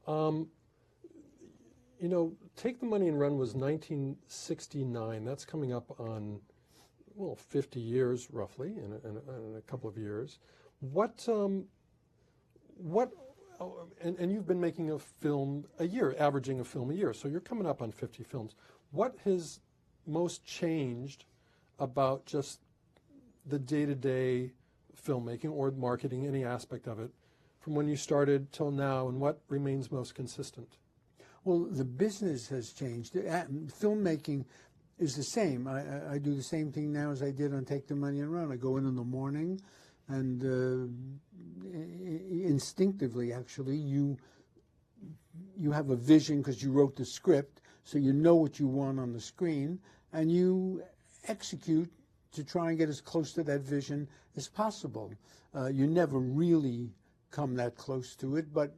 Um, Take the Money and Run was 1969. That's coming up on, well, 50 years roughly, in a couple of years. And you've been making a film a year, averaging a film a year, so you're coming up on 50 films. What has most changed about just the day-to-day filmmaking or marketing, any aspect of it, from when you started till now, and what remains most consistent? Well, the business has changed. Filmmaking is the same. I do the same thing now as I did on Take the Money and Run. I go in the morning, and instinctively, actually, you have a vision because you wrote the script, so you know what you want on the screen, and you execute to try and get as close to that vision as possible. You never really come that close to it, but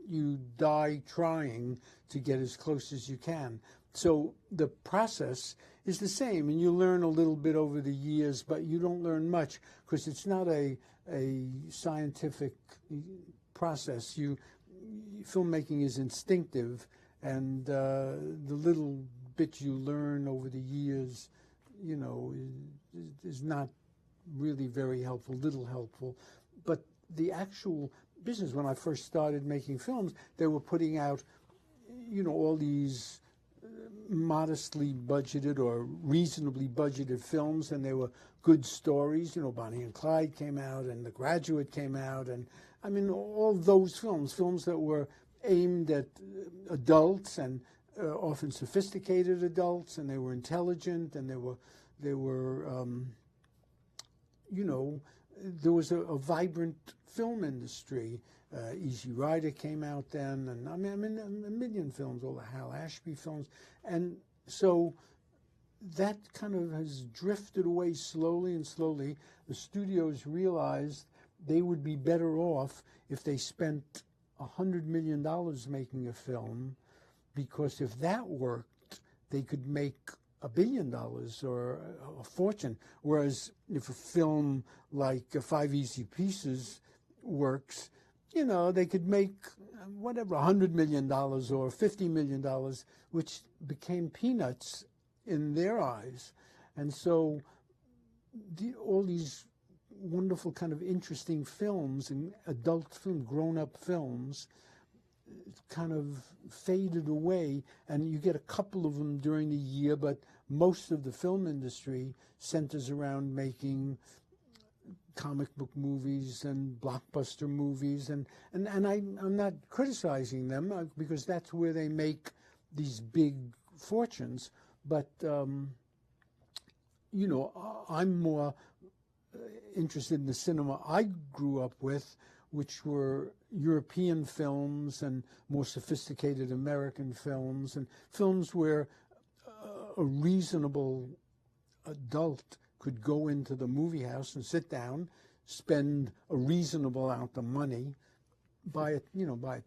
you die trying to get as close as you can. So the process is the same, and you learn a little bit over the years, but you don't learn much because it's not a scientific process. Filmmaking is instinctive, and the little bit you learn over the years, is not really very helpful, little helpful. But the actual business, when I first started making films, they were putting out, all these modestly budgeted or reasonably budgeted films, and they were good stories. Bonnie and Clyde came out, and The Graduate came out, and I mean all those films that were aimed at adults, and often sophisticated adults, and they were intelligent, and there was a vibrant film industry. Easy Rider came out then, and I mean a million films, all the Hal Ashby films, and so that kind of has drifted away slowly and slowly. The studios realized they would be better off if they spent $100 million making a film, because if that worked, they could make $1 billion or a fortune. Whereas if a film like Five Easy Pieces works, they could make whatever, $100 million or $50 million, which became peanuts in their eyes. And so all these wonderful kind of interesting films and adult film, grown-up films, kind of faded away, and you get a couple of them during the year, but most of the film industry centers around making comic book movies and blockbuster movies, and I'm not criticizing them because that's where they make these big fortunes, but I'm more interested in the cinema I grew up with, which were European films and more sophisticated American films, and films where a reasonable adult could go into the movie house and sit down, spend a reasonable amount of money, buy a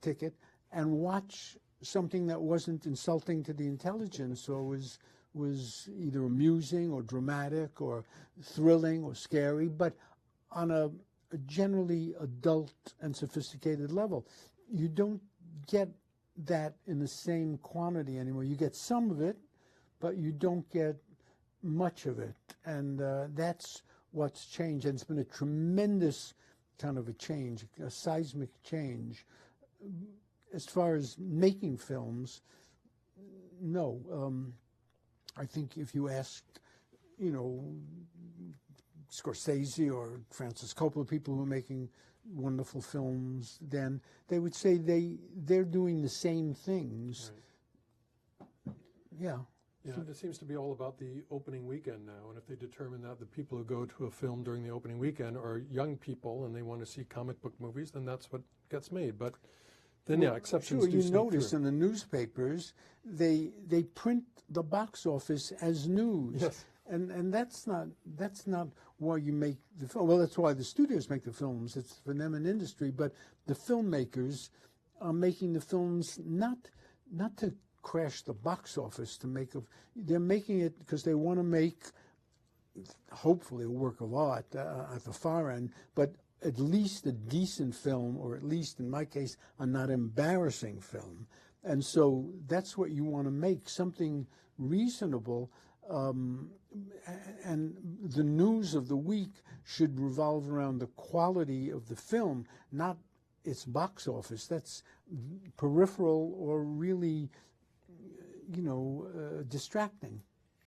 ticket, and watch something that wasn't insulting to the intelligence or was either amusing or dramatic or thrilling or scary, but on a generally adult and sophisticated level. You don't get that in the same quantity anymore. You get some of it, but you don't get much of it. And that's what's changed. And it's been a tremendous kind of a change, a seismic change. As far as making films, no. I think if you asked, Scorsese or Francis Coppola, people who are making wonderful films, then they would say they're doing the same things. Right. Yeah. Yeah, it seems to be all about the opening weekend now, and if they determine that the people who go to a film during the opening weekend are young people and they want to see comic book movies, then that's what gets made. But then, yeah, exceptions do sneak through. You notice in the newspapers, they print the box office as news. Yes. And that's not why you make the film. Well, that's why the studios make the films. It's for them an industry. But the filmmakers are making the films not to crash the box office, they're making it because they want to make, hopefully, a work of art at the far end, but at least a decent film, or at least in my case, a not embarrassing film. And so that's what you want to make, something reasonable. And the news of the week should revolve around the quality of the film, not its box office. That's peripheral or really, distracting.